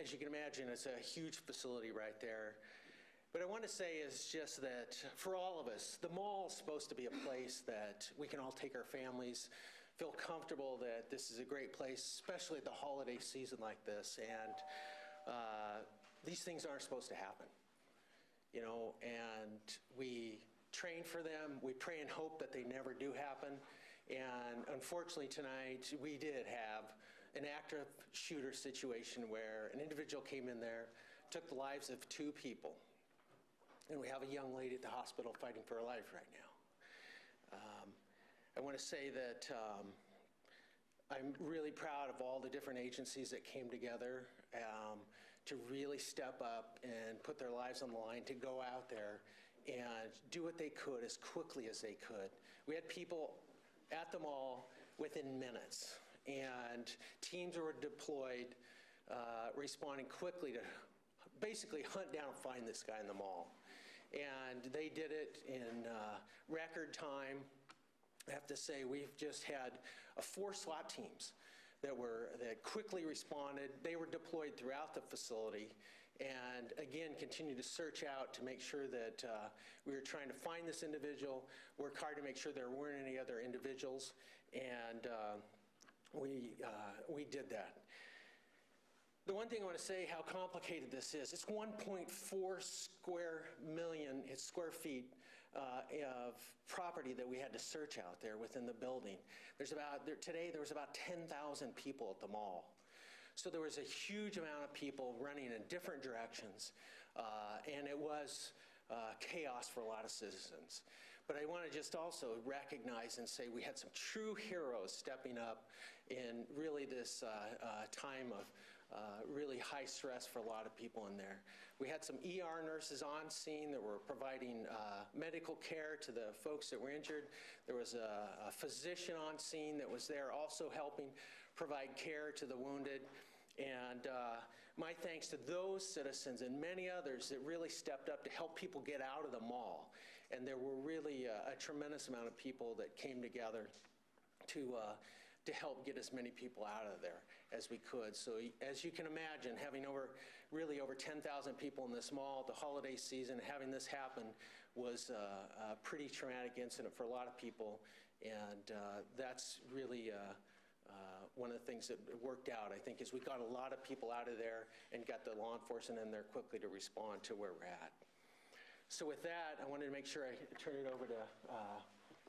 As you can imagine, it's a huge facility right there. But I want to say is just that for all of us, the mall is supposed to be a place that we can all take our families, feel comfortable that this is a great place, especially at the holiday season like this. And these things aren't supposed to happen, you know, and we train for them. We pray and hope that they never do happen. And unfortunately tonight, we did have an active shooter situation where an individual came in there, took the lives of 2 people. And we have a young lady at the hospital fighting for her life right now. I want to say that I'm really proud of all the different agencies that came together to really step up and put their lives on the line to go out there and do what they could as quickly as they could. We had people at the mall within minutes, and teams were deployed responding quickly to basically hunt down and find this guy in the mall. And they did it in record time. I have to say, we've just had 4 SWAT teams that quickly responded. They were deployed throughout the facility, and again continued to search out to make sure that we were trying to find this individual, work hard to make sure there weren't any other individuals, and we did that. The one thing I want to say how complicated this is, it's 1.4 square feet of property that we had to search out there within the building. Today there was about 10,000 people at the mall. So there was a huge amount of people running in different directions, and it was chaos for a lot of citizens. But I want to just also recognize and say we had some true heroes stepping up in really this time of really high stress for a lot of people in there. We had some ER nurses on scene that were providing medical care to the folks that were injured. There was a physician on scene that was there also helping provide care to the wounded. And my thanks to those citizens and many others that really stepped up to help people get out of the mall. And there were really a tremendous amount of people that came together to help get as many people out of there as we could. So as you can imagine, having really over 10,000 people in this mall at the holiday season, having this happen was a pretty traumatic incident for a lot of people. And that's really one of the things that worked out, I think, is we got a lot of people out of there and got the law enforcement in there quickly to respond to where we're at. So with that, I wanted to make sure I turn it over to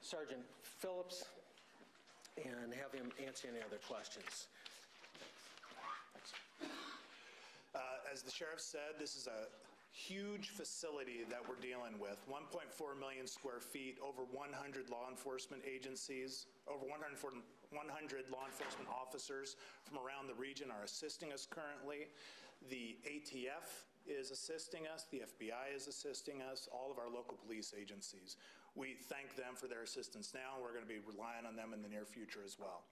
Sergeant Phillips and have him answer any other questions. Thanks. As the sheriff said, this is a huge facility that we're dealing with. 1.4 million square feet, over 100 law enforcement agencies, over 100 law enforcement officers from around the region are assisting us currently. The ATF is assisting us, the FBI is assisting us, all of our local police agencies. We thank them for their assistance now, and we're going to be relying on them in the near future as well.